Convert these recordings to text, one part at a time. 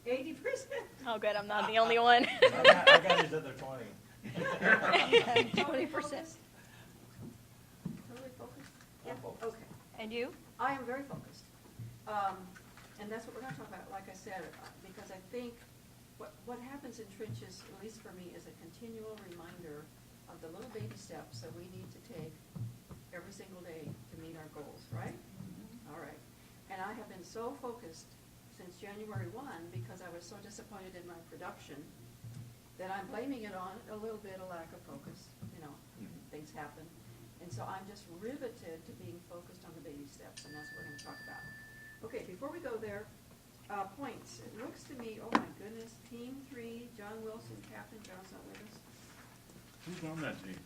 80%. Oh, good, I'm not the only one. I got his other 20. 20%. Totally focused? Yeah, focused. okay. And you? I am very focused. And that's what we're gonna talk about, like I said, because I think what happens in trenches, at least for me, is a continual reminder of the little baby steps that we need to take every single day to meet our goals, right? All right. And I have been so focused since January 1 because I was so disappointed in my production that I'm blaming it on a little bit of lack of focus. You know, things happen. And so I'm just riveted to being focused on the baby steps, and that's what we're going to talk about. Okay, before we go there, points. It looks to me, oh my goodness, Team 3, John Wilson, Captain. John's not with us. Who's on that team?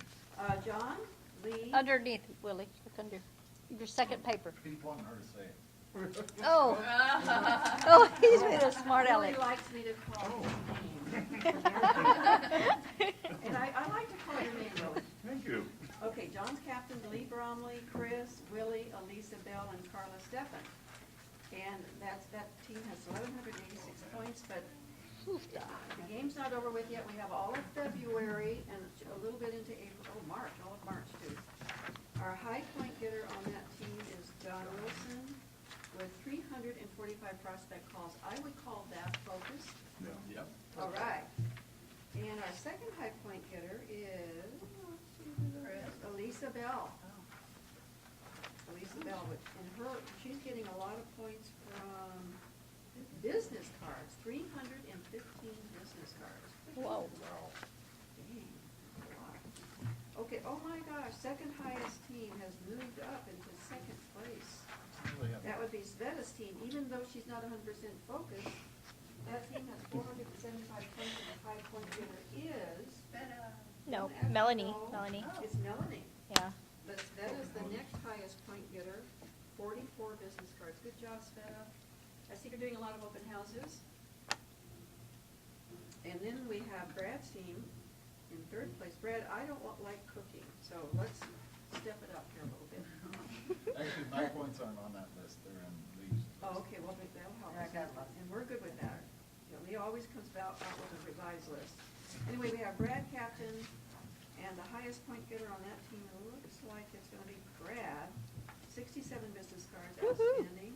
John, Lee. Underneath, Willie, look under your second paper. He's wanting her to say it. Oh. Oh, he's with a smart Really aleck. likes me to call his name. And I like to call your name, Willie. Thank you. Okay, John's captain, Lee Bromley, Chris, Willie, Elisa Bell, and Carla Steffen. And that team has 1,186 points, but the game's not over with yet. We have all of February and a little bit into April, March, all of March too. Our high point getter on that team is John Wilson with 345 prospect calls. I would call that focused. Yeah. Yep. All right. And our second high point getter is Elisa Bell. Elisa Bell, and she's getting a lot of points from business cards, 315 business cards. Whoa. Dang, a lot. Okay, oh my gosh, second highest team has moved up into second place. That would be Sveta's team, even though she's not 100% focused. That team has 475 points, and the high point getter is. No, Actually, Melanie, no, Melanie, It's Melanie. yeah. But Sveta's the next highest point getter, 44 business cards. Good job, Sveta. I see you're doing a lot of open houses. And then we have Brad's team in third place. Brad, I don't like cooking, so let's step it up here a little bit. Actually, my points aren't on that list. They're in Lee's. Oh, okay, well, that'll help us. And we're good with that. You know, Lee always comes out with a revised list. Anyway, we have Brad captain, and the highest point getter on that team looks like it's gonna be Brad. 67 business cards, Woohoo. outstanding.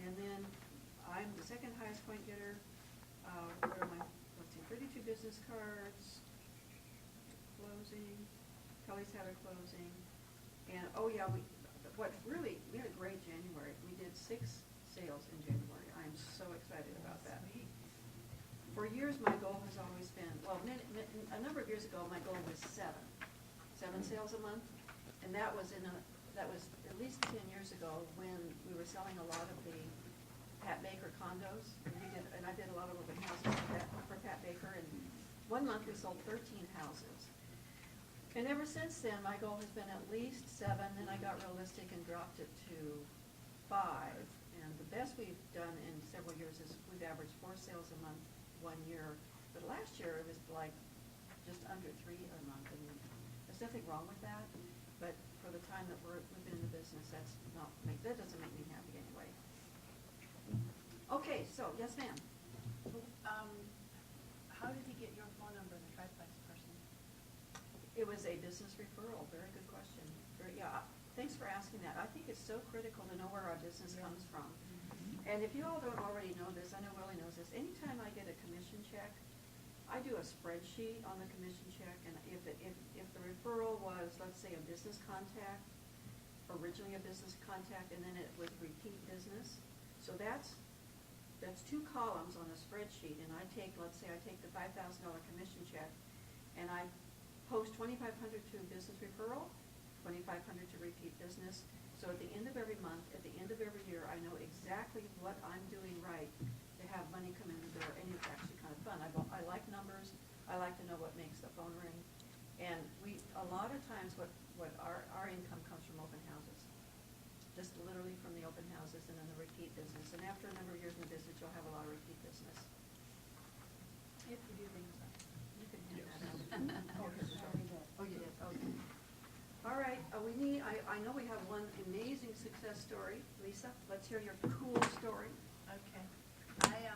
And then I'm the second highest point getter. What are my, let's see, 32 business cards. Closing. Kelly's had a closing. And, oh yeah, we had a great January. We did 6 sales in January. I'm so excited about that. For years, my goal has always been, well, a number of years ago, my goal was 7 sales a month. And that was at least 10 years ago when we were selling a lot of the Pat Baker condos. And I did a lot of open houses for Pat Baker. And one month we sold 13 houses. And ever since then, my goal has been at least 7. Then I got realistic and dropped it to 5. And the best we've done in several years is we've averaged 4 sales a month 1 year. But last year it was like just under 3 a month. And there's nothing wrong with that. But for the time that we've been in the business, that doesn't make me happy anyway. Okay, so yes, ma'am. How did he get your phone number, the triplex person? It was a business referral. Very good question. Thanks for asking that. I think it's so critical to know where our business comes from. And if you all don't already know this, I know Willie knows this. Anytime I get a commission check, I do a spreadsheet on the commission check, and if the referral was, let's say, a business contact, originally a business contact, and then it was repeat business. So that's 2 columns on a spreadsheet, and let's say I take the $5,000 commission check, and I post $2,500 to business referral, $2,500 to repeat business. So at the end of every month, at the end of every year, I know exactly what I'm doing right to have money come in the door, and it's actually kind of fun. I like numbers. I like to know what makes the phone ring. And a lot of times what our income comes from open houses. Just literally from the open houses and then the repeat business. And after a number of years in the business, you'll have a lot of repeat business. If you do things right. You can hand that out. Oh, you did, okay. All right, I know we have one amazing success story. Lisa, let's hear your cool story. Okay. I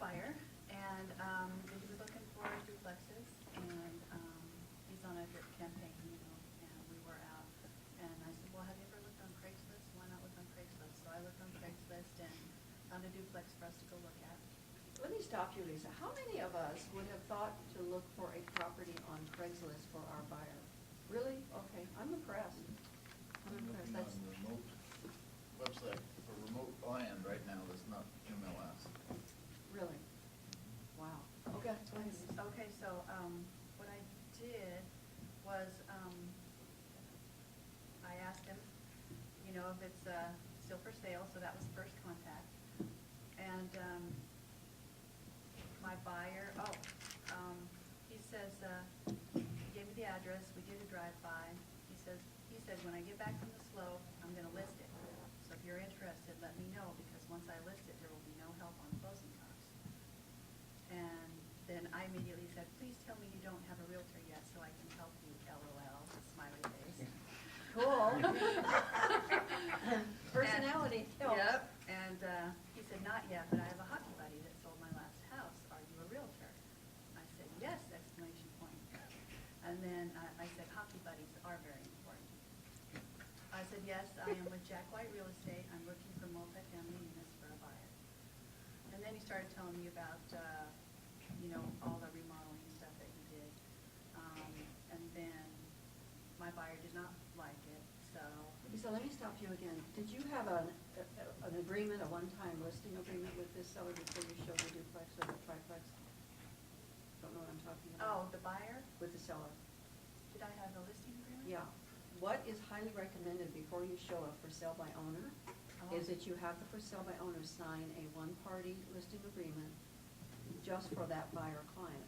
buyer, and he was looking for duplexes, and he's on a drip campaign, you know, and we were out. And I said, well, have you ever looked on Craigslist? Why not look on Craigslist? So I looked on Craigslist and found a duplex for us to go look at. Let me stop you, Lisa. How many of us would have thought to look for a property on Craigslist for our buyer? Really? Okay, I'm impressed. I'm impressed. Looking That's, on remote website for remote land right now that's not MLS. really, wow. Okay, go ahead. Lisa. Okay, so what I did was I asked him, you know, if it's still for sale, so that was the first contact. And my buyer, he says, he gave me the address, we did a drive-by. He said, when I get back from the slope, I'm gonna list it. So if you're interested, let me know, because once I list it, there will be no help on closing costs. And then I immediately said, please tell me you don't have a realtor yet, so I can help you, LOL, smiley face. Cool. Personality helps. Yep, and he said, not yet, but I have a hockey buddy that sold my last house. Are you a realtor? I said, yes, exclamation point. And then I said, hockey buddies are very important. I said, yes, I am with Jack White Real Estate. I'm looking for multifamily units for a buyer. And then he started telling me about, you know, all the remodeling stuff that he did. And then my buyer did not like it, so. So let me stop you again. Did you have an agreement, a one-time listing agreement with this seller before you showed the duplex or the triplex? Don't know what I'm talking Oh, about. the buyer? With the seller. Did I have a listing agreement? Yeah. What is highly recommended before you show a for sale by owner is that you have the for sale by owner sign a one-party listing agreement just for that buyer client.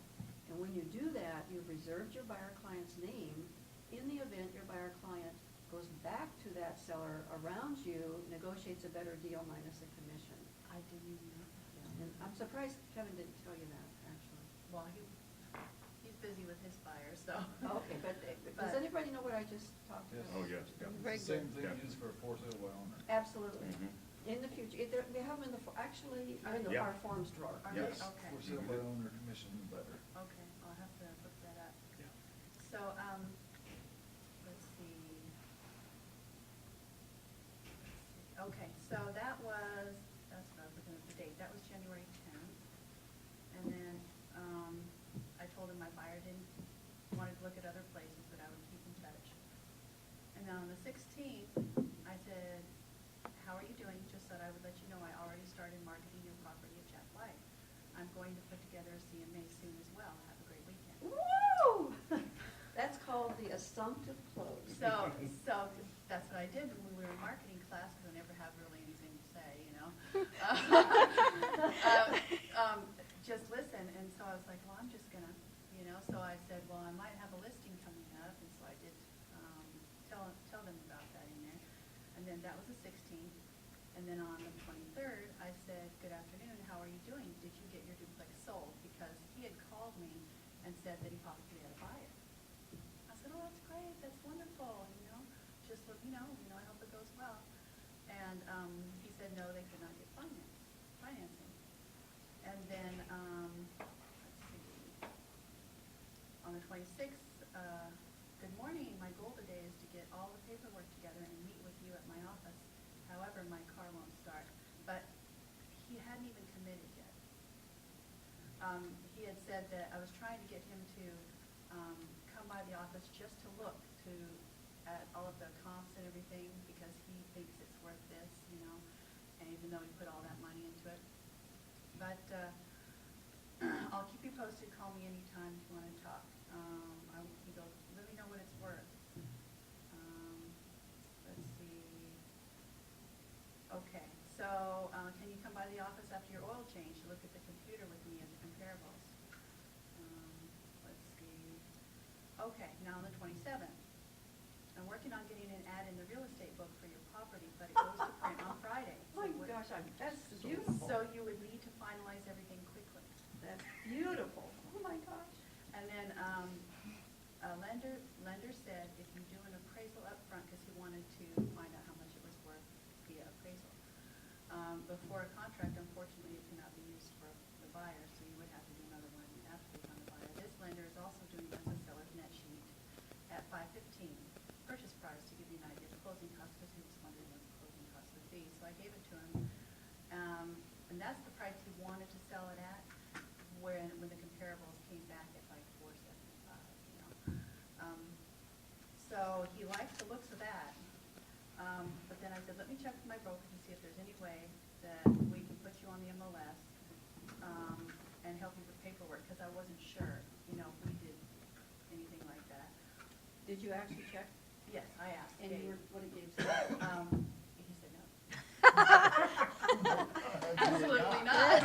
And when you do that, you've reserved your buyer client's name in the event your buyer client goes back to that seller around you, negotiates a better deal minus a commission. I didn't even know. And I'm surprised Kevin didn't tell you that, actually. Well, he's busy with his buyer, so. Okay, but does anybody know what I just talked Yes. about? Oh, yes, yeah. It's the same thing Yeah. used for for sale by owner. Absolutely. Mhm. In the future, we have them in the, actually, they're in Yeah. our forms drawer. Are they? Yes. Okay. For sale by owner commission letter. Okay, I'll have to look that up. Yeah. So, let's see. Okay, so that's what I was looking at the date. That was January 10th. And then, I told him my buyer wanted to look at other places, but I would keep in touch. And then on the 16th, I said, how are you doing? Just said I would let you know I already started marketing your property at Jack White. I'm going to put together a CMA soon as well. Have a great weekend. Woo! That's called the assumptive close. So that's what I did when we were in marketing class, because I never have really anything to say, you know. Just listen, and so I was like, well, I'm just gonna, you know, so I said, well, I might have a listing coming up, and so I did tell them about that in there. And then that was the 16th, and then on the 23rd, I said, good afternoon, how are you doing? Did you get your duplex sold? Because he had called me and said that he possibly had a buyer. I said, oh, that's great, that's wonderful, you know, just let me know, I hope it goes well. And he said, no, they could not get financing. And then, let's see, on the 26th, good morning, my goal today is to get all the paperwork together and meet with you at my office. However, my car won't start. But he hadn't even committed yet. He had said that I was trying to get him to come by the office just to look at all of the comps and everything, because he thinks it's worth this, you know, and even though he put all that money into it. But I'll keep you posted. Call me anytime if you want to talk. He goes, let me know what it's worth. Let's see. Okay, so can you come by the office after your oil change to look at the computer with me at the comparables? Let's see. Okay, now on the 27th. I'm working on getting an ad in the real estate book for your property, but it goes to print on Friday. My gosh, that's beautiful. So you would need to finalize everything quickly. That's beautiful. Oh, my gosh. And then a lender said if you do an appraisal up front, because he wanted to find out how much it was worth via appraisal. Before a contract, unfortunately, it cannot be used for the buyer, so you would have to do another one after they found a buyer. This lender is also doing as a seller's net sheet at 515 purchase price, to give you an idea of closing costs, because he was wondering what the closing costs would be. So I gave it to him, and that's the price he wanted to sell it at. When the comparables came back at like 475, you know. So he liked the looks of that. But then I said, let me check with my broker to see if there's any way that we can put you on the MLS and help you with paperwork, because I wasn't sure, you know, if we did anything like that. Did you actually check? Yes, I asked And Gabe. what did Gabe say? He said no. Absolutely not.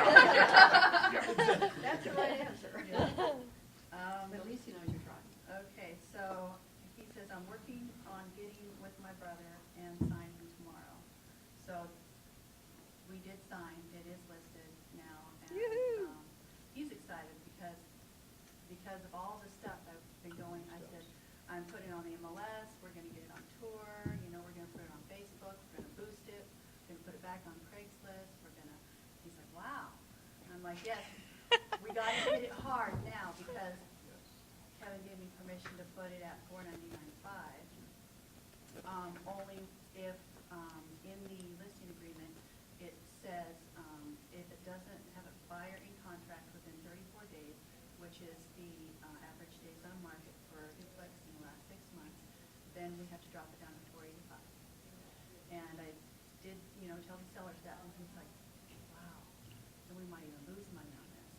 That's the right answer. Yeah. At least he knows you're trying. Okay, so he says, I'm working on getting with my brother and signing tomorrow. So we did sign, it is listed now, and Yoo-hoo. He's excited because of all the stuff I've been going. I said, I'm putting it on the MLS, we're gonna get it on tour, you know, we're gonna put it on Facebook, we're gonna boost it, we're gonna put it back on Craigslist, he's like, wow. And I'm like, yes, we gotta hit it hard now, because Kevin gave me permission to put it at $499.5. Only if, in the listing agreement, it says, if it doesn't have a buyer in contract within 34 days, which is the average days on market for duplex in the last 6 months, then we have to drop it down to $485. And I did, you know, tell the sellers that, and he's like, wow, then we might even lose money on this.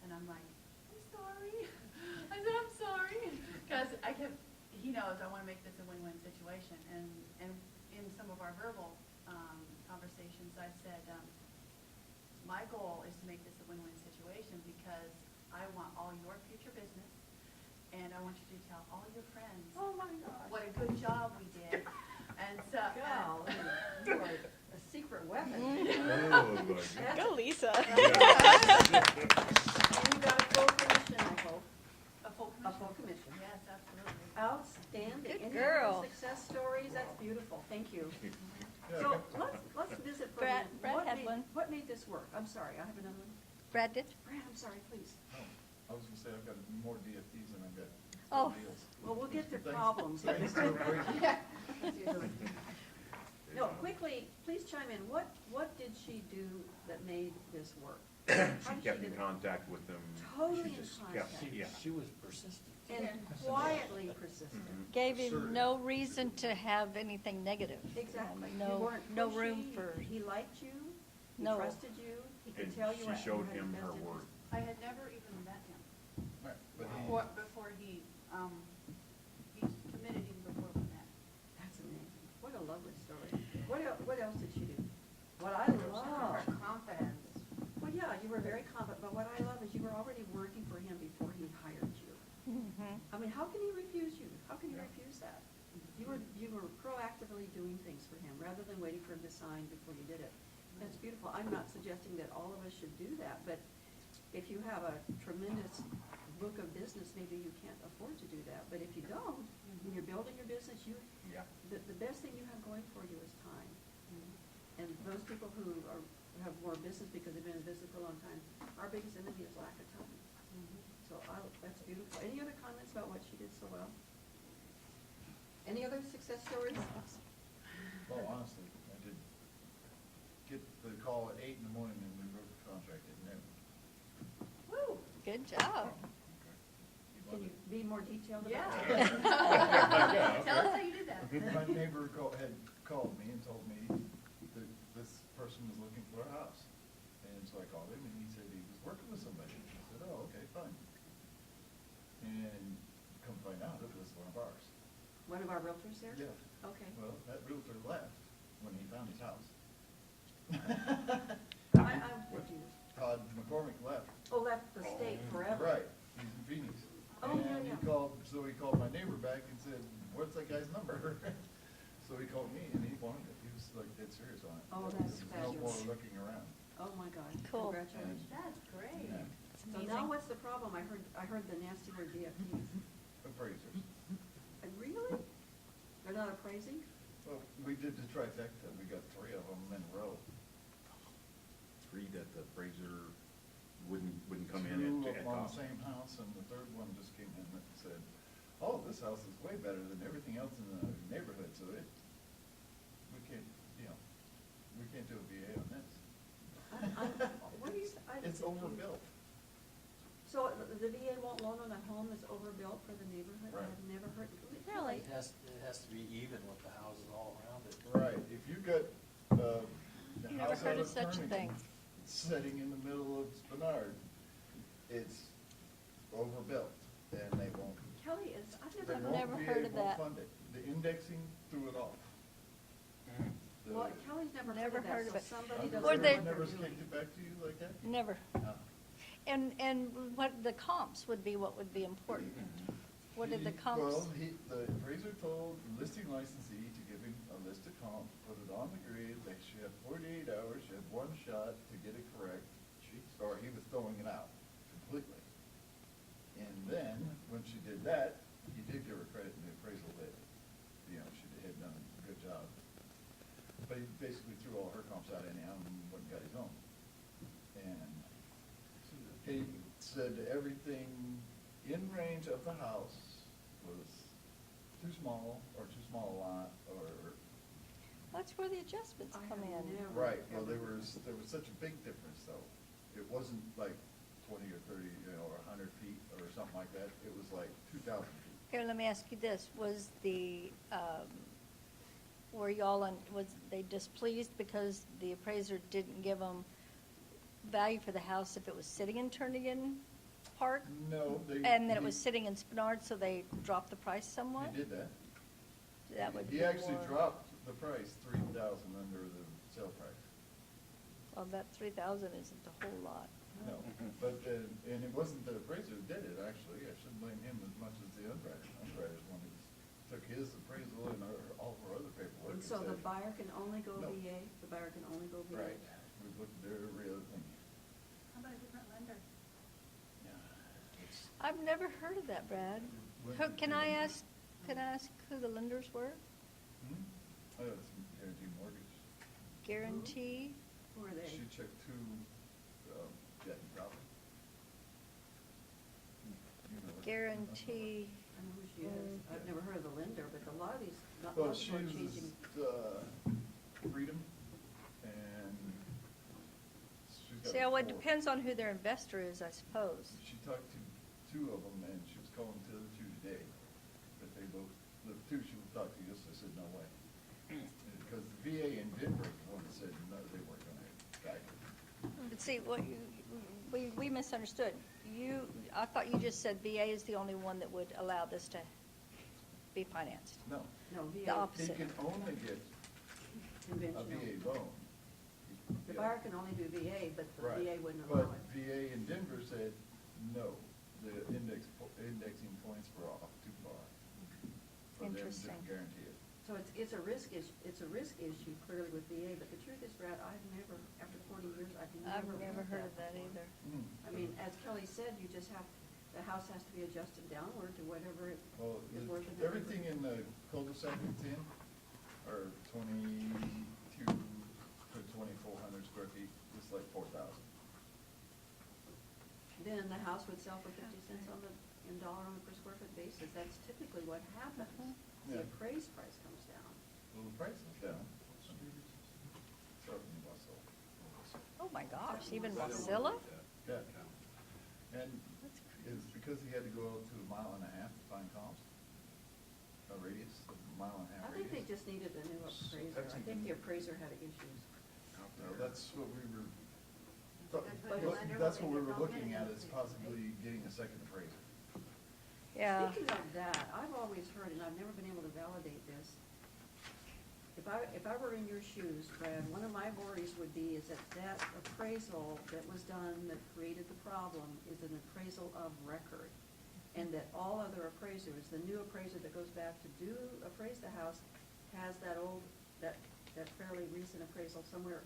And I'm like, I'm sorry. I said, I'm sorry. Because he knows I want to make this a win-win situation. And in some of our verbal conversations, I've said, my goal is to make this a win-win situation, because I want all your future business, and I want you to tell all your friends Oh, my gosh. what a good job we did. And so, Golly, you are a secret weapon. Oh, my God. Go, Lisa. And you got a full commission, I hope. a full A commission. full commission. Yes, absolutely. Outstanding. Good Any girl. other success stories? That's beautiful. Thank you. Yeah, So okay. let's visit for a Brad- minute. Brad What had made- one. What made this work? I'm sorry, I have another one. Brad did? Brad, I'm sorry, please. Oh, I was gonna say, I've got more DFDs than I've got Oh. deals. Well, we'll get to Thanks. problems. Thanks to Brady. No, quickly, please chime in. What did she do that made this work? How She did kept do in that? contact with them. Totally She in just contact. kept, yeah. She was persistent. And quietly persistent. Mhm. Gave him Assertive. no reason to have anything negative. Exactly. You No, weren't no room pushy. for, He liked you. He No. trusted you. He could And tell you. she what- you showed had your him best her interest. worth. I had never even met him Right, but he, before he committed even before we met. That's amazing. What a lovely story. What else did she do? What I love. Confidence. Well, yeah, you were very confident, but what I love is you were already working for him before he hired you. Mhm. I mean, how can he refuse you? How can he refuse that? You were proactively doing things for him, rather than waiting for him to sign before you did it. That's beautiful. I'm not suggesting that all of us should do that, but if you have a tremendous book of business, maybe you can't afford to do that. But if you don't, when you're building your business, Yeah. the best thing you have going for you is time. And those people who have more business because they've been in business for a long time, our biggest enemy is lack of time. So that's beautiful. Any other comments about what she did so well? Any other success stories? well, honestly, I did get the call at 8 in the morning and we wrote the contract at noon. Woo! Good job. Can you be more detailed about Yeah. it? Tell us how you did that. My neighbor had called me and told me that this person was looking for a house. And so I called him and he said he was working with somebody. I said, oh, okay, fine. And come find out, it was one of ours. One of our realtors there? Yeah. Okay. Well, that realtor left when he found his house. I'm confused. Todd McCormick left. Oh, left the state forever. Right, he's in Phoenix. Oh, yeah, And he yeah. called, so he called my neighbor back and said, what's that guy's number? So he called me and he wanted it, he was like dead serious on it. Oh, that's There was no more fabulous. looking around. Oh, my God. Cool. Congratulations. That's great. Yeah. It's So now amazing. what's the problem? I heard the nasty word DFTs. Appraisers. Really? They're not appraising? Well, we did the trifecta, we got 3 of them in a row. 3 that the appraiser wouldn't come in two at of them on the cost. same house, and the third one just came in and said, oh, this house is way better than everything else in the neighborhood, so we can't, we can't do a VA on this. What do you, It's overbuilt. So the VA won't loan on a home that's overbuilt for the neighborhood? Right. I've never heard. Really? It has to be even with the houses all around it. Right, if you got, the Never house heard out of such a thing. sitting in the middle of Spenard, it's overbuilt, and they won't, Kelly is, I've they never. won't never be heard of able to that. fund it. The indexing threw it off. The- Well, Kelly's never Never heard of heard that, of so it. somebody doesn't Or know they- what Never they're doing. kicked it back to you like that? Never. No. And what the comps would be what would be important. What did the comps? Well, the appraiser told the listing licensee to give him a list of comps, put it on the grid, they should have 48 hours, should have one shot to get it correct, or he was throwing it out completely. And then, when she did that, he did give her credit in the appraisal that, she had done a good job. But he basically threw all her comps out anyhow and went and got his own. And he said everything in range of the house was too small a lot, or, That's where the adjustments I come have in. never- right, well, there was such a big difference though. It wasn't like 20 or 30, or 100 feet or something like that, it was like 2,000 feet. Here, let me ask you this, was were y'all, was they displeased because the appraiser didn't give them value for the house if it was sitting in Turnigan Park? No, they. And then it was sitting in Spenard, so they dropped the price somewhat? He did that. That would He be actually more- dropped the price 3,000 under the sale price. Well, that 3,000 isn't a whole lot. No, but, and it wasn't the appraiser who did it, actually, I shouldn't blame him as much as the underwriter. Underwriter's one who took his appraisal and all of our other paperwork. And so the said, buyer can only go No. VA? The buyer can only go VA? Right, we've looked at every other thing. How about a different lender? Yeah, it's- I've never heard of that, Brad. Can I ask who the lenders were? It's guaranteed mortgage. Guarantee? Who are they? She checked two, Jet and Crowley. You know her. Guarantee. I know who she is. I've never heard of the lender, but a lot of these, not Well, lots she of them are uses, changing. Freedom, and she's got. See, well, it four. depends on who their investor is, I suppose. She talked to two of them, and she was calling to the other two today, but they both, the two she talked to yesterday said no way. Because the VA in Denver was the one that said no, they weren't gonna back it. But see, we misunderstood. I thought you just said VA is the only one that would allow this to be financed. No, No, The VA, opposite. he can only get a conventional. VA loan. The Yeah. buyer can only do VA, but the Right. VA wouldn't allow But it. VA in Denver said, no, the indexing points were off too far. For them to Interesting. guarantee it. So it's a risk issue clearly with VA, but the truth is, Brad, I've never, after 40 years, I've I've never never heard of before. that either. I mean, as Kelly said, you just have, the house has to be adjusted downward to whatever it Well, is worth. in everything in the cul-de-sac it's in are 22 to 2,400 square feet, it's like 4,000. Then the house would sell for 50 cents in dollar on a per square foot basis. That's typically what happens. The Yeah. appraised price comes down. Well, the price is down. Certainly Russell. Oh, my gosh, even Wasilla? Yeah. And That's it's because he had to go out to a mile and a half to find comps. A radius, a mile and a half I think they radius. just needed a new appraiser. I think the appraiser had issues. Well, that's what we were, That's what the lender that's what will we think were about looking getting at, it. is possibly getting a second appraiser. Yeah. Speaking of that, I've always heard, and I've never been able to validate this, if I were in your shoes, Brad, one of my worries would be is that appraisal that was done that created the problem is an appraisal of record. And that all other appraisers, the new appraiser that goes back to appraise the house, has that fairly recent appraisal somewhere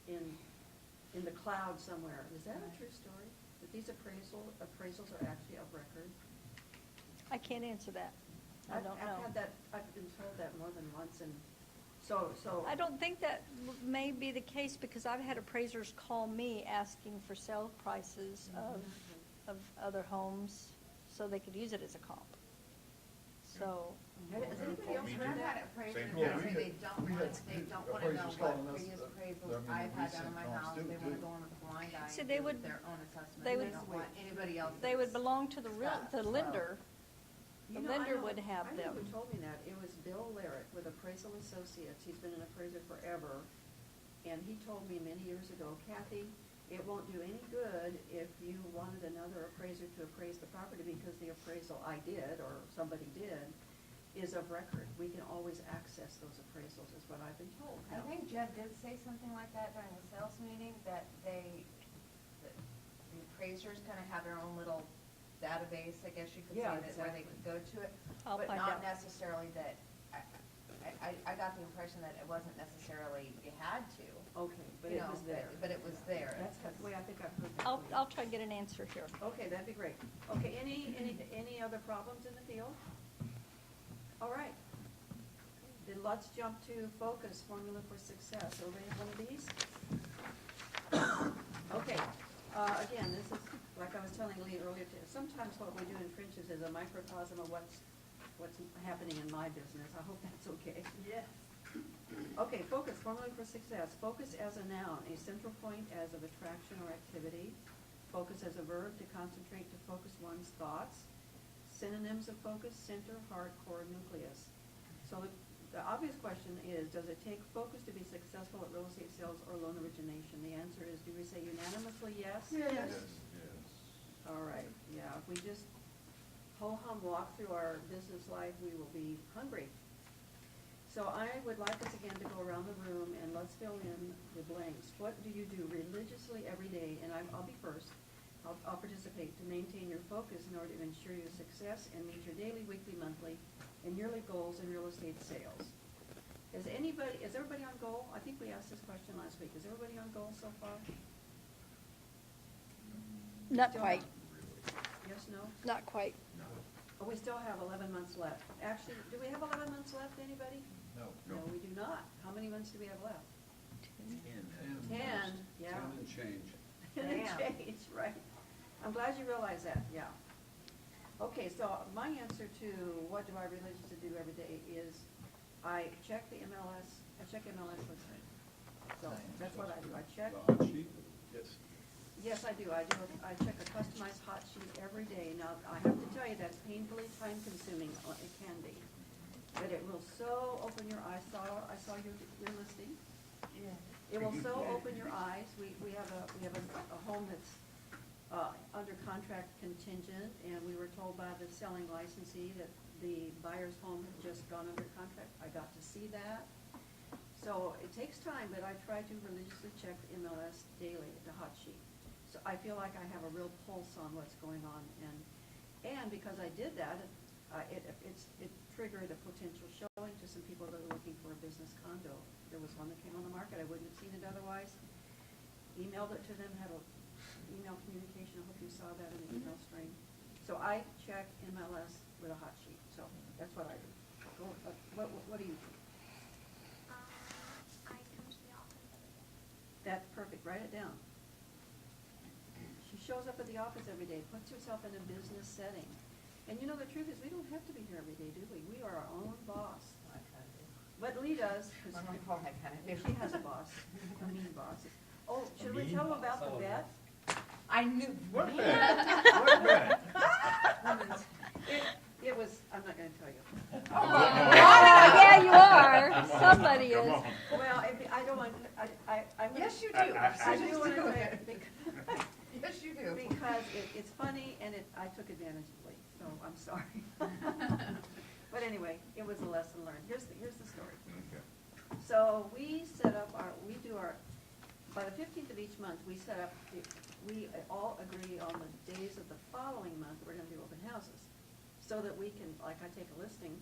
in the cloud somewhere. Is that a true story? That these appraisals are actually of record? I can't answer that. I don't know. I've been told that more than once, and So. I don't think that may be the case, because I've had appraisers call me asking for sale prices of other homes, so they could use it as a comp. So, Has anybody else Me heard too. that? Well, Same Appraisers that we say had- they don't we want, had they don't wanna know appraisers what calling us, previous I appraisals mean, I've had done recent on my comps house, too, they wanna too. go in with a blind eye See, and they do would- their own assessment, they they would- don't want anybody else. they would belong to the Stuff, lender. The You know, I lender know- would have I know them. who told me that. It was Bill Larrick with Appraisal Associates. He's been an appraiser forever. And he told me many years ago, Kathy, it won't do any good if you wanted another appraiser to appraise the property, because the appraisal I did, or somebody did, is of record. We can always access those appraisals, is what I've been told. I Now, think Jed did say something like that during the sales meeting, that the appraisers kind of have their own little database, I guess you could say, Yeah, that where they exactly. could go to it. I'll But find not out. necessarily that, I got the impression that it wasn't necessarily you had to. okay, but you it know, was there. But it was there. That's the way I think I've heard that. I'll, from you. I'll try to get an answer here. Okay, that'd be great. Okay, any other problems in the field? All right. Then let's jump to focus, formula for success. Everybody have one of these? Okay, again, this is, like I was telling Lee earlier, sometimes what we do in French's is a microcosm of what's happening in my business. I hope that's okay. Yes. Okay, focus, formula for success. Focus as a noun, a central point as of attraction or activity. Focus as a verb, to concentrate, to focus one's thoughts. Synonyms of focus: center, heart, core, nucleus. So the obvious question is, does it take focus to be successful at real estate sales or loan origination? The answer is, do we say unanimously yes? Yes. All right, yeah, if we just ho-hum walk through our business life, we will be hungry. So I would like us again to go around the room and let's fill in the blanks. What do you do religiously every day? And I'll be first. I'll participate to maintain your focus in order to ensure your success and meet your daily, weekly, monthly, and yearly goals in real estate sales. Is everybody on goal? I think we asked this question last week. Is everybody on goal so far? Not Still quite, Yes, no? not quite. Oh, we still have 11 months left. Actually, do we have 11 months left, anybody? No. No, we do not. How many months do we have left? 10, yeah. 10 and change. And it Damn. changed, right. I'm glad you realize that, yeah. Okay, so my answer to what do I religiously do every day is I check the MLS, I check MLS listing. So that's what I do. I check, The hot sheet? Yes. yes, I do. I check a customized hot sheet every day. Now, I have to tell you, that's painfully time consuming. It can be. But it will so open your eyes. I saw your listing. Yeah. It will so open your eyes. We have a home that's under contract contingent, and we were told by the selling licensee that the buyer's home had just gone under contract. I got to see that. So it takes time, but I try to religiously check the MLS daily, the hot sheet. So I feel like I have a real pulse on what's going on, and because I did that, it triggered a potential showing to some people that are looking for a business condo. There was one that came on the market, I wouldn't have seen it otherwise. Emailed it to them, had a email communication, I hope you saw that in the email stream. So I check MLS with a hot sheet, so that's what I do. What do you do? I come to the office every day. That's perfect, write it down. She shows up at the office every day, puts herself in a business setting. And you know, the truth is, we don't have to be here every day, do we? We are our own boss. I kind of do. But Lee does, 'cause On my phone, I kind of do. she has a boss, a mean boss. Oh, should we mean tell them boss, about I the love bet? I knew. What bet? What bet? It was, I'm not gonna tell you. Oh, yeah, you are. Somebody Come is. on. Well, I don't want, I'm gonna. Yes, you do. I do want to do say it. it because. Yes, you do. Because it's funny, and I took advantage of Lee, so I'm sorry. But anyway, it was a lesson learned. Here's the story. Okay. So we set up by the 15th of each month, we set up, we all agree on the days of the following month that we're gonna do open houses. So that we can, like I take a listing,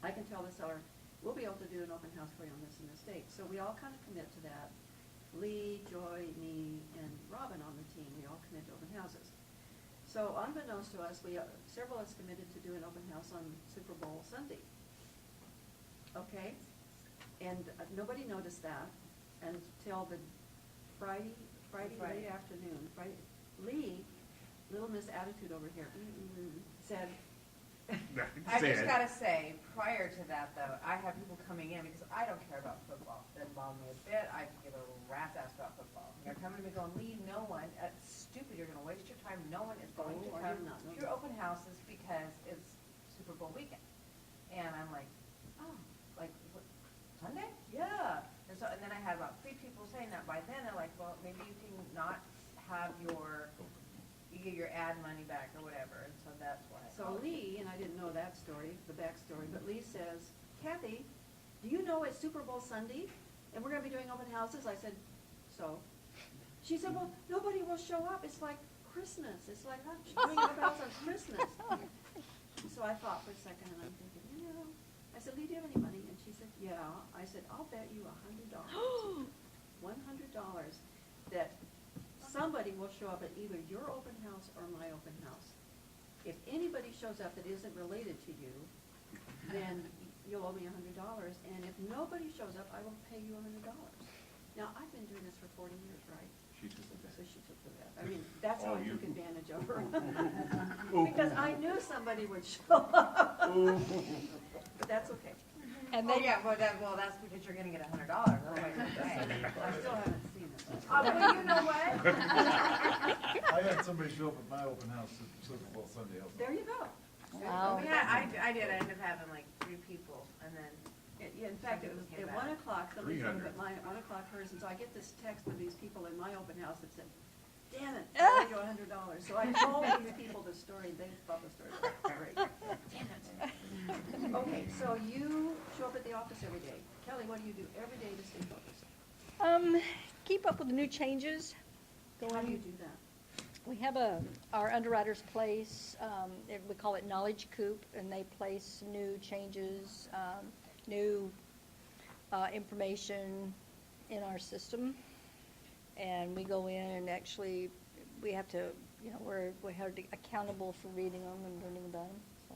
I can tell the seller, we'll be able to do an open house for you on this and this date. So we all kind of commit to that. Lee, Joy, me, and Robin on the team, we all commit to open houses. So unbeknownst to us, several of us committed to do an open house on Super Bowl Sunday. Okay? And nobody noticed that until the Friday late afternoon. Lee, little Miss Attitude over here, said, I just gotta say, prior to that though, I have people coming in because I don't care about football. Doesn't bother me a bit. I give a rat's ass about football. They're coming to me going, Lee, no one, it's stupid, you're gonna waste your time. No one is going to Oh, I come did not know to your that. open houses because it's Super Bowl weekend. And I'm like, oh, like, what, Sunday? Yeah. And then I had about 3 people saying that. By then, they're like, well, maybe you can not have you get your ad money back or whatever. And so that's why. so Lee, and I didn't know that story, the backstory, but Lee says, Kathy, do you know it's Super Bowl Sunday? And we're gonna be doing open houses? I said, so? She said, well, nobody will show up. It's like Christmas. It's like doing open house on Christmas. So I thought for a second, and I'm thinking, I said, Lee, do you have any money? And she said, yeah. I said, I'll bet you $100. $100 that somebody will show up at either your open house or my open house. If anybody shows up that isn't related to you, then you'll owe me $100. And if nobody shows up, I will pay you $100. Now, I've been doing this for 40 years, right? She took the So she took the bet. I mean, that's how Oh, I you. took advantage of her. Because I knew somebody would show up. But that's okay. And Oh, then, yeah, well, that's because you're gonna get $100. Otherwise, you're I paying. still haven't seen it. Oh, well, you know what? I had somebody show up at my open house at Super Bowl Sunday also. There you go. Wow. Yeah, I did. I ended up having like 3 people, and then In fact, it was at 1 o'clock, somebody showed up at 300. my 1 o'clock hers, and so I get this text of these people in my open house that said, damn it, I owe you $100. So I told these people the story, they thought the story was great. Damn it. Okay, so you show up at the office every day. Kelly, what do you do every day to stay focused? keep up with the new changes. How do you do that? We have our underwriter's place, we call it Knowledge Coop, and they place new changes, new information in our system. And we go in and actually, we have to, we're held accountable for reading them and learning about them, so.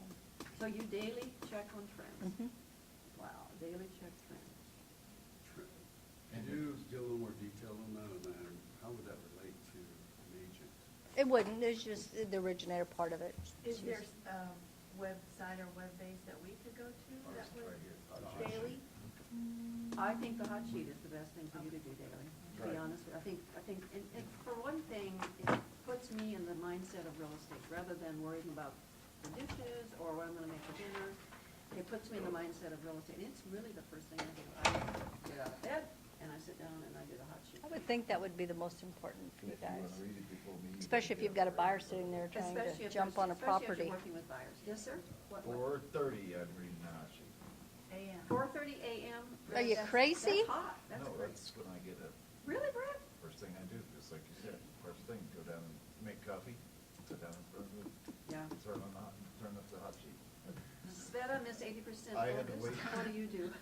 So you daily check on trends? Mhm. Wow, daily check trends. Can you give a little more detail on that, and how would that relate to an agent? It wouldn't, it's just the originator part of it. Is there a website or web base that we could go to that would daily? I think the hot sheet is the best thing for you to do daily, to be Right. honest with you. I think, and for one thing, it puts me in the mindset of real estate, rather than worrying about the dishes or what I'm gonna make for dinner. It puts me in the mindset of real estate. It's really the first thing I do. I get out of bed, and I sit down and I do the hot sheet. I would think that would be the most important for you If you guys, wanna read it before me. especially if you've got a buyer sitting there trying Especially to if jump there's- on a especially if property. you're working with buyers. Yes, sir? What? 4:30, I'm reading the hot sheet. AM. 4:30 a.m.? Are you That's- crazy? That's hot. That's No, great. that's when I get up. Really, Brad? First thing I do, just like you said, first thing, go down and make coffee, sit down in front of it, Yeah. turn up the hot sheet. Sveta, miss 80% I had to focus. wait. What do you do?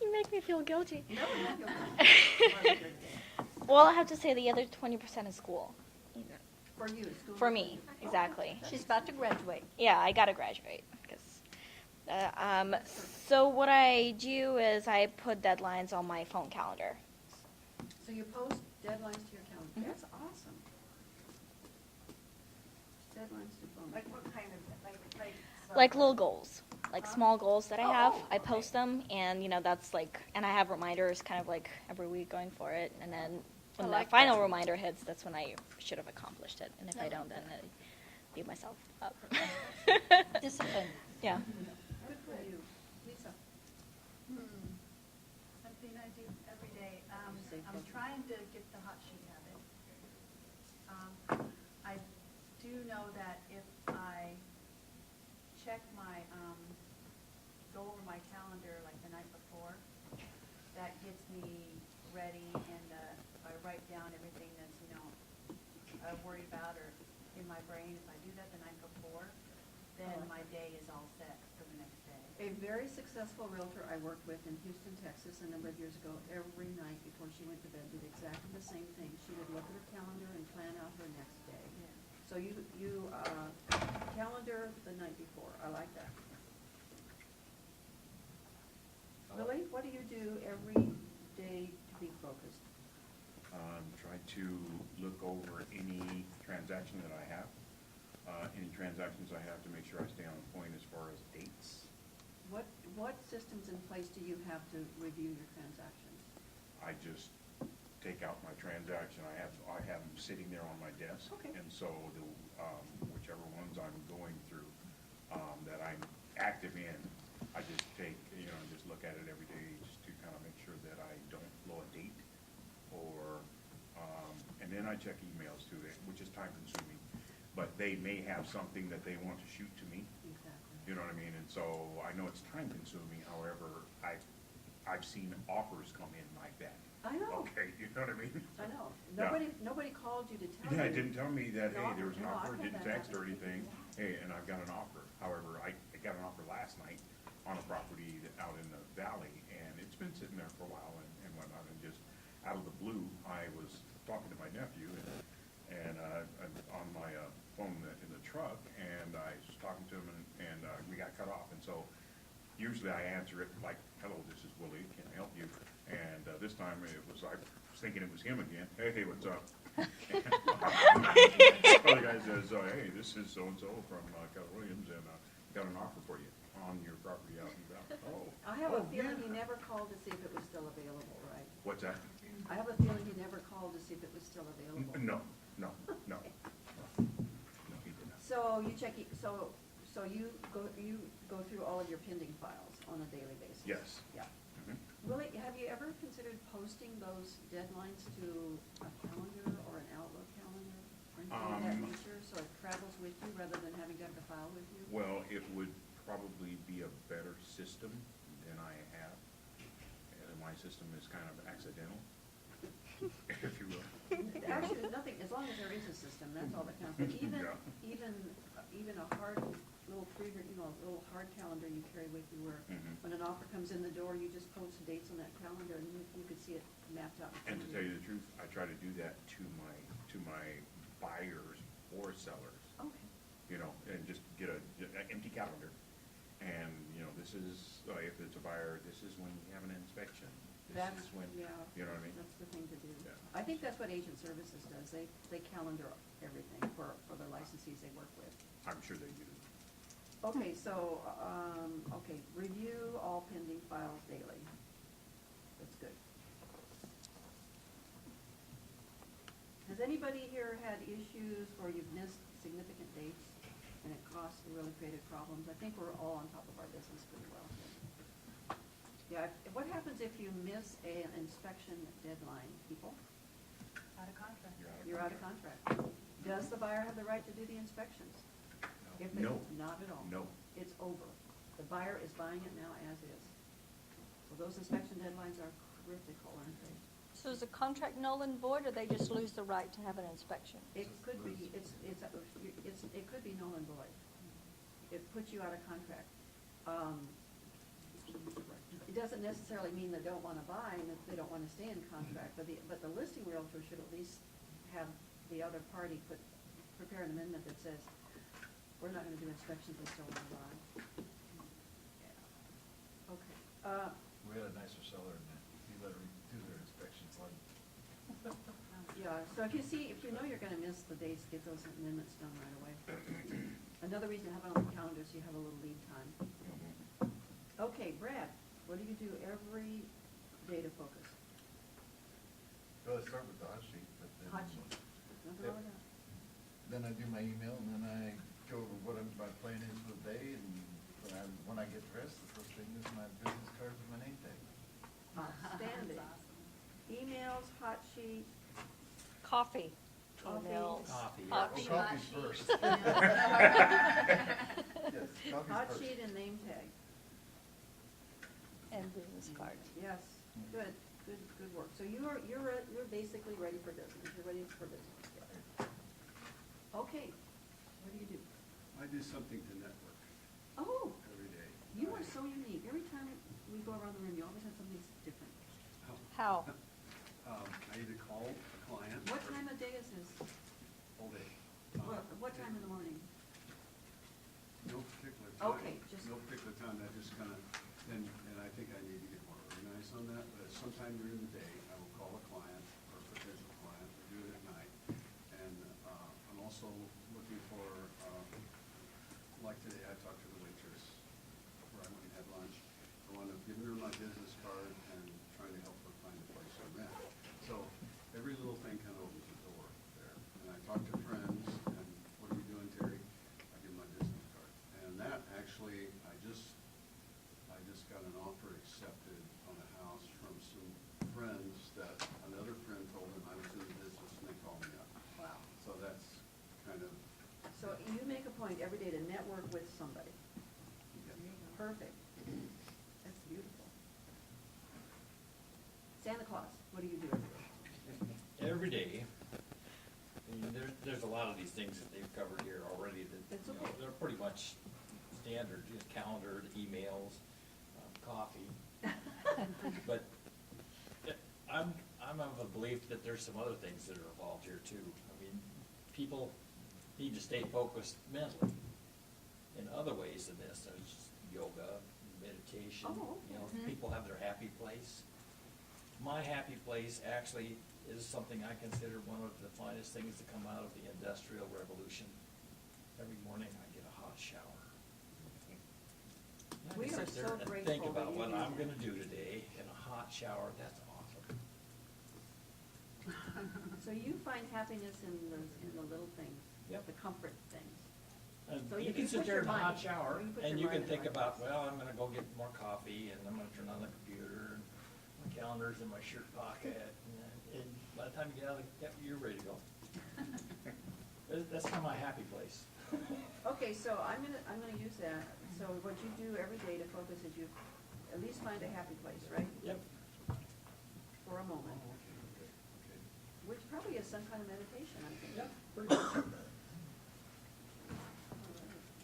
You make me feel guilty. No, not guilty. Well, I have to say the other 20% is school. For you, school. For me, exactly. She's about to graduate. Yeah, I gotta graduate. So what I do is I put deadlines on my phone calendar. So you post deadlines to your calendar. Mhm. That's awesome. Deadlines to phone. Like what kind of, Like little goals, like small goals that I have. I post them, and that's like, and I have reminders kind of like every week going for it. And then when I the like final that. reminder hits, that's when I should have accomplished it. And if I don't, then I beat myself up. Discipline. Yeah. Good for you. Lisa? Something I do every day. Say I'm focus. trying to get the hot sheet habit. I do know that if I check go over my calendar like the night before, that gets me ready, and I write down everything that's, I'm worried about or in my brain. If I do that the night before, then my day is all set for the next day. A very successful realtor I worked with in Houston, Texas, a number of years ago, every night before she went to bed, did exactly the same thing. She would look at her calendar and plan out her next day. Yeah. So you calendar the night before. I like that. Lily, what do you do every day to be focused? Try to look over any transaction that I have, any transactions I have to make sure I stay on point as far as dates. What systems in place do you have to review your transactions? I just take out my transaction. I have them sitting there on my desk. Okay. And so whichever ones I'm going through, that I'm active in, I just take, just look at it every day just to kind of make sure that I don't blow a date or, and then I check emails too, which is time consuming. But they may have something that they want to shoot to me. Exactly. You know what I mean? And so I know it's time consuming, however, I've seen offers come in like that. I know. Okay, you know what I mean? I know. Yeah. Nobody called you to tell you. Yeah, it didn't tell me that, hey, No, there was an no, offer, I've had didn't that text or happen. anything, hey, and I've got an offer. However, I got an offer last night on a property out in the valley, and it's been sitting there for a while and whatnot, and just out of the blue, I was talking to my nephew, and on my phone in the truck, and I was talking to him, and we got cut off, and so usually I answer it like, hello, this is Willie, can I help you? And this time I was thinking it was him again. Hey, what's up? So the guy says, hey, this is so-and-so from Keller Williams, and got an offer for you on your property out in the valley. Oh. I have a feeling yeah. he never called to see if it was still available, right? What's that? I have a feeling he never called to see if it was still available. No. No, he did not. So you check, so you go through all of your pending files on a daily basis? Yes. Yeah. Mhm. Willie, have you ever considered posting those deadlines to a calendar or an Outlook calendar or anything of that nature, so it travels with you rather than having to have the file with you? Well, it would probably be a better system than I have. And my system is kind of accidental, if you will. Actually, there's nothing, as long as there is a system, that's all that counts. But Yeah. even a hard little little hard calendar you carry with you where Mhm. when an offer comes in the door, you just post the dates on that calendar and you could see it mapped out. in And to front of tell you the truth, I try to do that to my buyers or sellers, Okay. and just get an empty calendar. And, this is, if it's a buyer, this is when we have an inspection. This That's, is when, yeah. you know what I mean? That's the thing to do. Yeah. I think that's what agent services does. They calendar everything for the licensees they work with. I'm sure they do. Okay, so, review all pending files daily. That's good. Has anybody here had issues where you've missed significant dates and it costs or really created problems? I think we're all on top of our business pretty well. Yeah, what happens if you miss an inspection deadline, people? Out of contract. You're out of contract. Does the buyer have the right to do the inspections? If they- No. Not at all. No. It's over. The buyer is buying it now as is. So those inspection deadlines are critical, aren't they? So is the contract null and void, or they just lose the right to have an inspection? It could be, it could be null and void. It puts you out of contract. It doesn't necessarily mean they don't want to buy and that they don't want to stay in contract, but the listing realtor should at least have the other party prepare an amendment that says, we're not going to do inspections, we still want to buy. Yeah. Okay. We had a nicer seller and he let her do their inspections like. Yeah, so if you know you're gonna miss the dates, get those amendments done right away. Another reason to have it on the calendar is you have a little lead time. Mhm. Okay, Brad, what do you do every day to focus? Well, I start with the hot sheet, but then. Hot sheet. Nothing wrong with that. Then I do my email, and then I go over what my plan is for the day, and when I get dressed, the first thing is my business card with my name tag. Outstanding. That's awesome. Emails, hot sheet, Coffee, Coffee. emails. Coffee, yeah. hot Oh, sheet. coffee's first. Yes, coffee's hot first. sheet and name tag. And business card. Yes, good work. So you're basically ready for business. You're ready for business. Okay, what do you do? I do something to network Oh, every day. you are so unique. Every time we go around the room, you always have something different. How? I either call a client. What or- time of day is this? All day. What time in the morning? No particular time. Okay, just- No particular time, I just kind of, and I think I need to get advice on that, but sometime during the day, I will call a client or a potential client, or do it at night. And I'm also looking for, like today, I talked to the waitress where I went and had lunch. I wound up giving her my business card and trying to help her find a place to rent. So every little thing kind of opens the door there. And I talk to friends, and what are you doing, Terry? I give them my business card. And that actually, I just got an offer accepted on a house from some friends that another friend told them I was in the business, and they called me up. Wow. So that's kind of, So you make a point every day to network with somebody. Perfect. That's beautiful. Santa Claus, what do you do every day? Every day. I mean, there's a lot of these things that they've covered here already that, That's you know, okay. they're pretty much standard, just calendar, emails, coffee. But I'm of the belief that there's some other things that are involved here too. I mean, people need to stay focused mentally in other ways than this. There's yoga, meditation, Oh, you know, okay. people have their happy place. My happy place actually is something I consider one of the finest things to come out of the Industrial Revolution. Every morning I get a hot shower. I We can are sit there so and grateful think that about you what do I'm that. gonna do today in a hot shower. That's awesome. So you find happiness in the little things? Yep. The comfort things? And So you you can sit put there your in a hot mind- shower, you put and your you can mind in the think right about, place. well, I'm gonna go get more coffee, and I'm gonna turn on the computer, and my calendar's in my shirt pocket, and by the time you get out of the, you're ready to go. That's kind of my happy place. Okay, so I'm gonna use that. So what you do every day to focus is you at least find a happy place, right? Yep. For a moment, which probably is some kind of meditation, I think. Yep, pretty much. All right,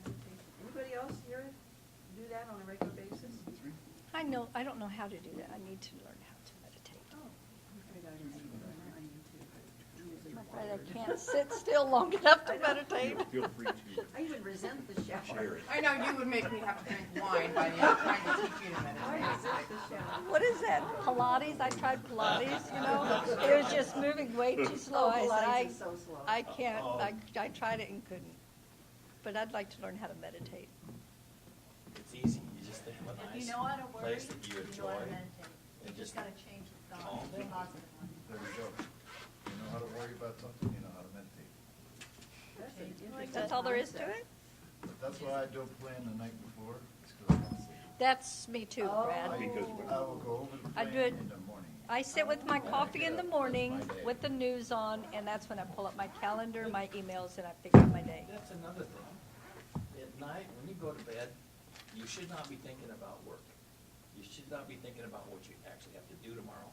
meditation. Anybody else here do that on a regular basis? I don't know how to do that. I need to learn how to meditate. Oh, I gotta do that on YouTube. I'm using I'm afraid water. I can't sit still long enough to I know. meditate. Feel free to I even resent the shower. share it. I know you would make me have to drink wine by the end of trying to teach you to I meditate. resent the shower. What is that? Pilates? I tried Pilates, you know? It was just moving way too slow. Oh, I said, Pilates is so slow. I can't, I tried it and couldn't. But I'd like to learn how to meditate. It's easy, you just think of a If nice you know how to worry, place that you you know enjoy. how to meditate. You and just gotta change the thought, calm the down. positive one. There you go. You know how to worry about something, you know how to meditate. That's an interesting That's all there is to concept. it? But that's why I don't plan the night before, it's because I want to sleep. That's me too, Brad. Because when- I will go over the I plan do it- in the morning. I sit with my coffee in the morning That's my day. with the news on, and that's when I pull up my calendar, my emails, and I figure out my day. That's another thing. At night, when you go to bed, you should not be thinking about work. You should not be thinking about what you actually have to do tomorrow.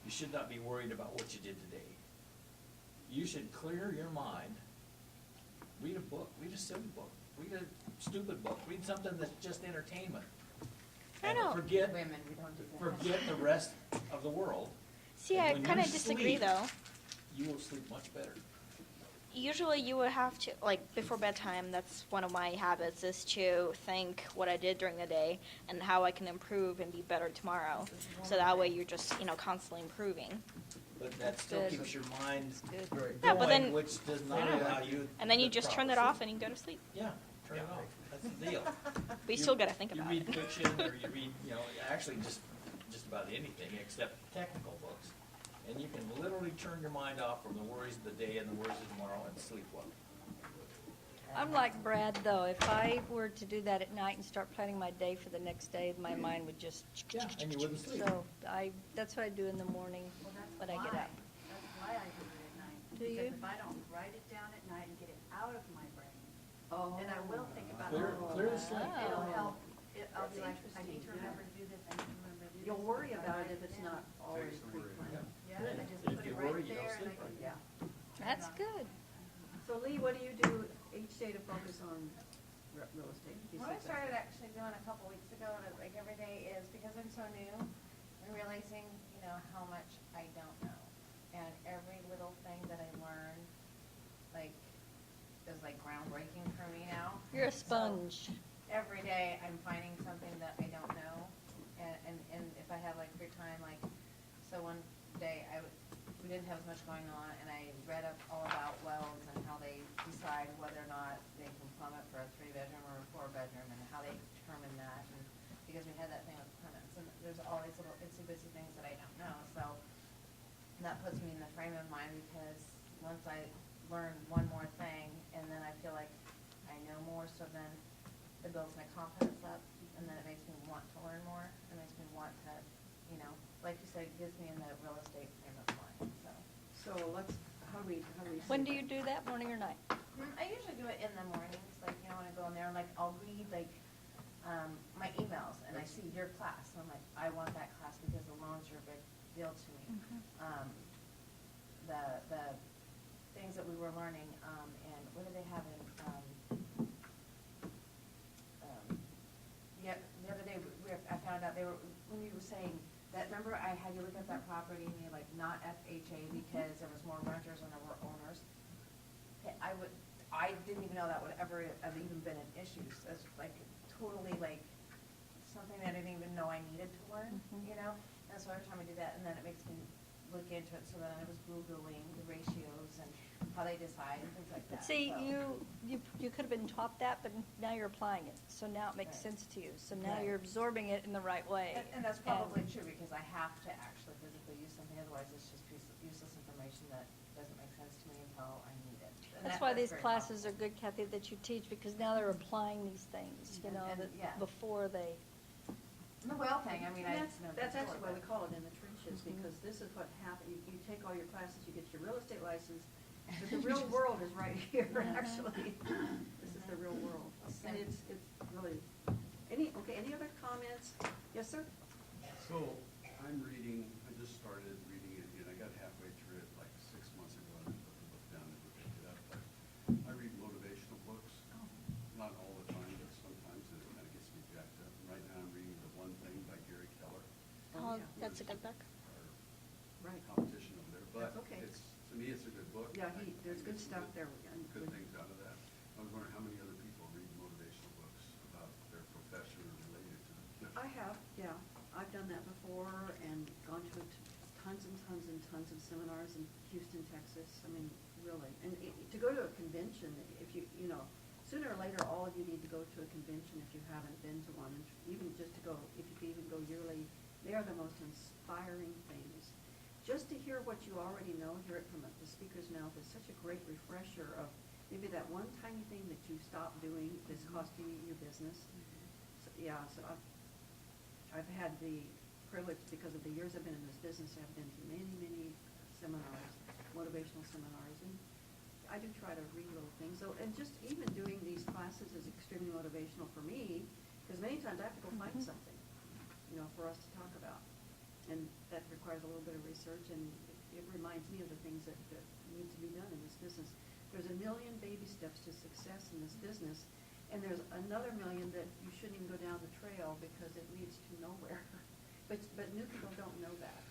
You should not be worried about what you did today. You should clear your mind, read a book, read a silly book, read a stupid book, read something that's just entertainment. I And know. forget, Women, we don't do that. forget the rest of the world. See, And I when kind you of disagree sleep, though. You will sleep much better. Usually you would have to, like, before bedtime, that's one of my habits, is to think what I did during the day and how I can improve and be better tomorrow. So that way you're just, constantly improving. But that still Good. keeps your mind Good. Right. Yeah, but going, then- which does not Yeah. allow you. And then you the just turn proper it off sleep. and you go to sleep. Yeah, turn it off. That's the deal. But you still got to think about You read it. fiction, or you read, actually just about anything except technical books. And you can literally turn your mind off from the worries of the day and the worries of tomorrow and sleep well. I'm like Brad, though. If I were to do that at night and start planning my day for the next day, my mind would just. Yeah, and you wouldn't sleep. So that's what I do in the morning Well, that's when I get why. up. That's why I do it at night. Do you? Because if I don't write it down at night and get it out of my brain, Oh. then I will think about it. Clear the slate. It'll Oh. help. I'll That's be like, I interesting, need to yeah. remember to do this, I need to remember to do this. You'll worry So I about write it if it's down. not already Takes the worry. pre-planned. Yeah, Good. I just If put you it right worry, you don't there and I sleep can, right. Yeah. turn it That's on. good. So Lee, what do you do each day to focus on real estate? You What I said that. started actually doing a couple weeks ago, and like every day, is because I'm so new, I'm realizing, how much I don't know. And every little thing that I learn, is groundbreaking for me now. You're a So sponge. every day I'm finding something that I don't know, and if I have like free time, like, so one day we didn't have as much going on, and I read up all about wells and how they decide whether or not they can plumb it for a 3-bedroom or a 4-bedroom, and how they determine that, and because we had that thing with permits, and there's all these little itsy-bitsy things that I don't know, so that puts me in the frame of mind, because once I learn one more thing, and then I feel like I know more, so then it builds my confidence up, and then it makes me want to learn more. It makes me want to, like you said, it gets me in the real estate frame of mind, so. So how do we? When say do you that? do that, morning or night? I usually do it in the mornings, like, when I go in there, and like, I'll read, like, my emails, and I see your class, and I'm like, I want that class because the loans are a big deal to me. The things that we were learning, and what do they have in, the other day, I found out when you were saying that, remember I had you look at that property and you like not FHA because there was more renters than there were owners? Okay, I didn't even know that would ever have even been an issue. So it's like totally like something that I didn't even know I needed to learn, And so every time I do that, and then it makes me look into it, so then I was Googling the ratios and how they decide and things like that. See, so. you could have been taught that, but now you're applying it, so now it makes Right. sense to you. So now Right. you're absorbing it in the right way. And that's probably true, because I have to actually physically use something, otherwise it's just useless information that doesn't make sense to me until I need it. And That's why these very classes are helpful. good, Kathy, that you teach, because now they're applying these things, And- yeah. before they. And the well thing, I mean, And I that's, know that's before, actually why we but- call it in the trenches, because this is what happens. You take all your classes, you get your real estate license, but the real world is right here, actually. This is the real world. And it's really, any other comments? Yes, sir? So, I just started reading it, and I got halfway through it like 6 months ago, and I put the book down and picked it up. But I read motivational books, not all the time, but sometimes it kind of gets me jacked up. And right now I'm reading The One Thing by Gary Keller. Oh, yeah. that's a good book. Our Right. competition over there, but That's okay. to me, it's a good book. Yeah, I there's get good some stuff there. Good things out of that. I was wondering how many other people read motivational books about their profession or related to them. I have, yeah. I've done that before and gone to tons and tons and tons of seminars in Houston, Texas. I mean, really. And to go to a convention, if sooner or later, all of you need to go to a convention if you haven't been to one. And even just to go, if you could even go yearly, they are the most inspiring things. Just to hear what you already know, hear it from the speaker's mouth is such a great refresher of maybe that one tiny thing that you stopped doing that's costing you your business. So, yeah, so I've had the privilege, because of the years I've been in this business, I've been to many, many seminars, motivational seminars, and I do try to read little things. So, and just even doing these classes is extremely motivational for me, because many times I have to go find something, for us to talk about. And that requires a little bit of research, and it reminds me of the things that need to be done in this business. There's a million baby steps to success in this business, and there's another million that you shouldn't even go down the trail because it leads to nowhere. But new people don't know that.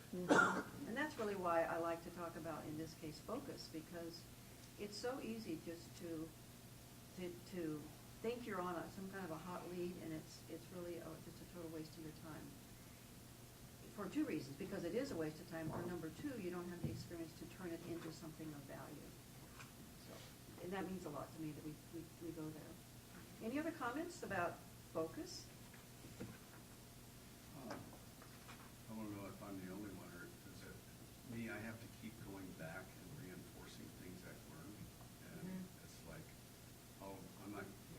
And that's really why I like to talk about, in this case, focus, because it's so easy just to think you're on some kind of a hot lead, and it's really just a total waste of your time. For two reasons: because it is a waste of time, or number two, you don't have the experience to turn it into something of value. So, and that means a lot to me that we go there. Any other comments about focus? I want to know if I'm the only one, or is it me? I have to keep going back and reinforcing things I've learned, and it's like, over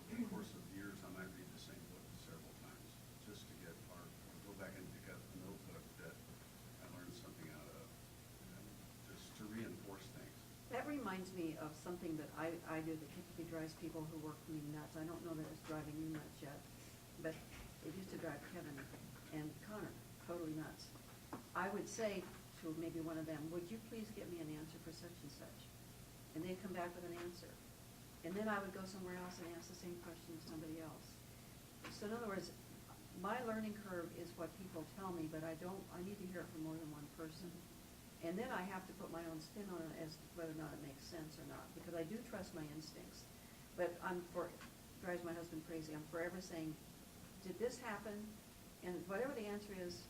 the course of years, I might read the same book several times just to get, or go back and pick up a notebook that I learned something out of, and just to reinforce things. That reminds me of something that I do that typically drives people who work for me nuts. I don't know that it's driving you nuts yet, but it used to drive Kevin and Connor totally nuts. I would say to maybe one of them, would you please get me an answer for such and such? And they'd come back with an answer. And then I would go somewhere else and ask the same question to somebody else. So in other words, my learning curve is what people tell me, but I need to hear it from more than one person. And then I have to put my own spin on it as to whether or not it makes sense or not, because I do trust my instincts. But drives my husband crazy. I'm forever saying, did this happen? And whatever the answer is,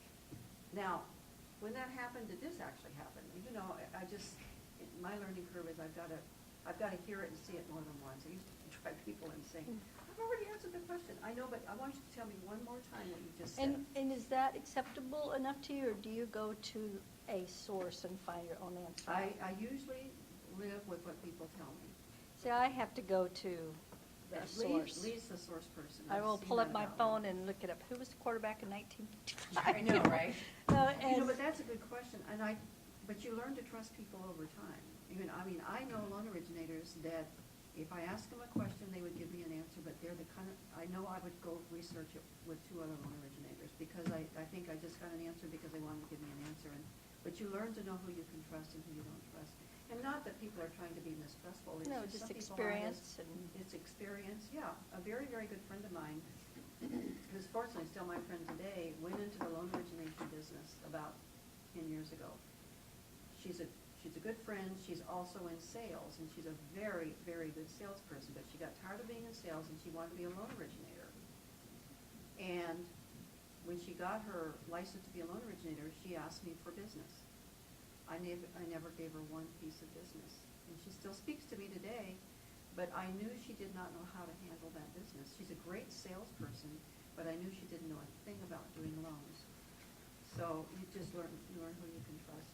Now, when that happened, did this actually happen? You know, I just, my learning curve is I've gotta hear it and see it more than once. I used to drive people insane. I've already answered the question. I know, but I want you to tell me one more time what you just said. And is that acceptable enough to you, or do you go to a source and find your own answer? I usually live with what people tell me. See, I have to go to a source. Lee's the source person. I I've will seen pull up that my about phone Lee. and look it up. Who was the quarterback in 1955? I know, right? You know, but that's a good question, but you learn to trust people over time. I know loan originators that if I ask them a question, they would give me an answer, but they're the kind of, I know I would go research it with 2 other loan originators, because I think I just got an answer because they wanted to give me an answer, but you learn to know who you can trust and who you don't trust. And not that people are trying to be mistrustful, it's No, just just some people are experience It's experience, yeah. A very, very good friend of mine, who's fortunately still my friend today, went into the loan origination business about 10 years ago. She's a good friend, she's also in sales, and she's a very, very good salesperson, but she got tired of being in sales and she wanted to be a loan originator. And when she got her license to be a loan originator, she asked me for business. I never gave her one piece of business, and she still speaks to me today, but I knew she did not know how to handle that business. She's a great salesperson, but I knew she didn't know a thing about doing loans. So you just learn who you can trust,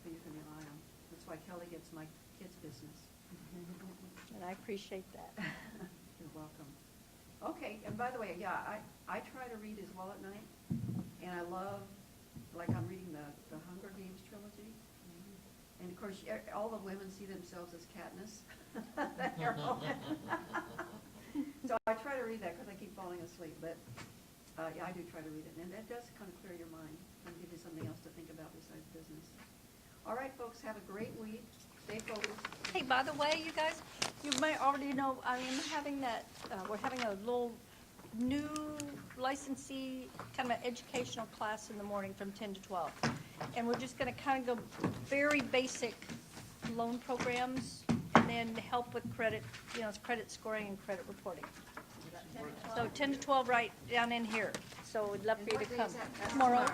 who you can rely on. That's why Kelly gets my kids' business. And I appreciate that. You're welcome. Okay, and by the way, yeah, I try to read as well at night, and I love, like I'm reading the Hunger Games trilogy. And of course, all the women see themselves as Katniss. They're all- So I try to read that because I keep falling asleep, but yeah, I do try to read it. And that does kind of clear your mind and give you something else to think about besides business. All right, folks, have a great week. Stay focused. Hey, by the way, you guys, you might already know, we're having a little new licensee, kind of an educational class in the morning from 10 to 12. And we're just going to kind of go very basic loan programs and then help with credit, credit scoring and credit reporting. So 10 to 12 right down in here. So we'd love for you to come. Tomorrow?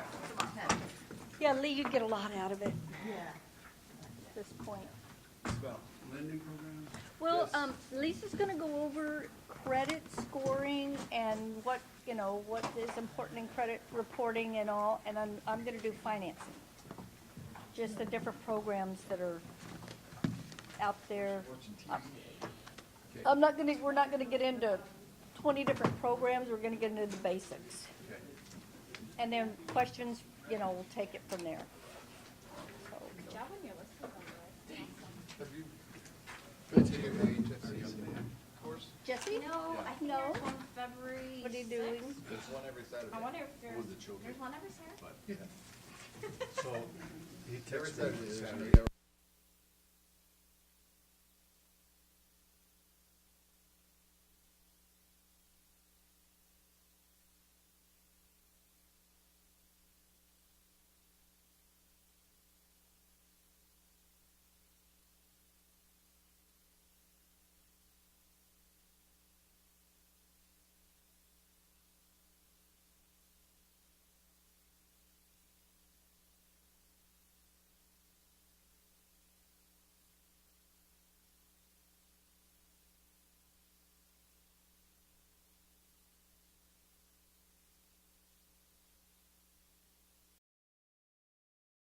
Yeah, Lee, you'd get a lot out of it. Yeah. At this point. It's about lending programs. Well, Lisa's gonna go over credit scoring and what is important in credit reporting and all, and I'm gonna do financing. Just the different programs that are out there. We're not gonna get into 20 different programs, we're gonna get into the basics. Okay. And then questions, we'll take it from there. So, Good job on your list, by the way. Have you been taking the HFCC course? Jesse? No, I think No. there's one February What are you 6th. doing? There's one every Saturday. I wonder if there's, With the children. there's one every Saturday? But, so, he Every texted me Saturday, Saturday. there's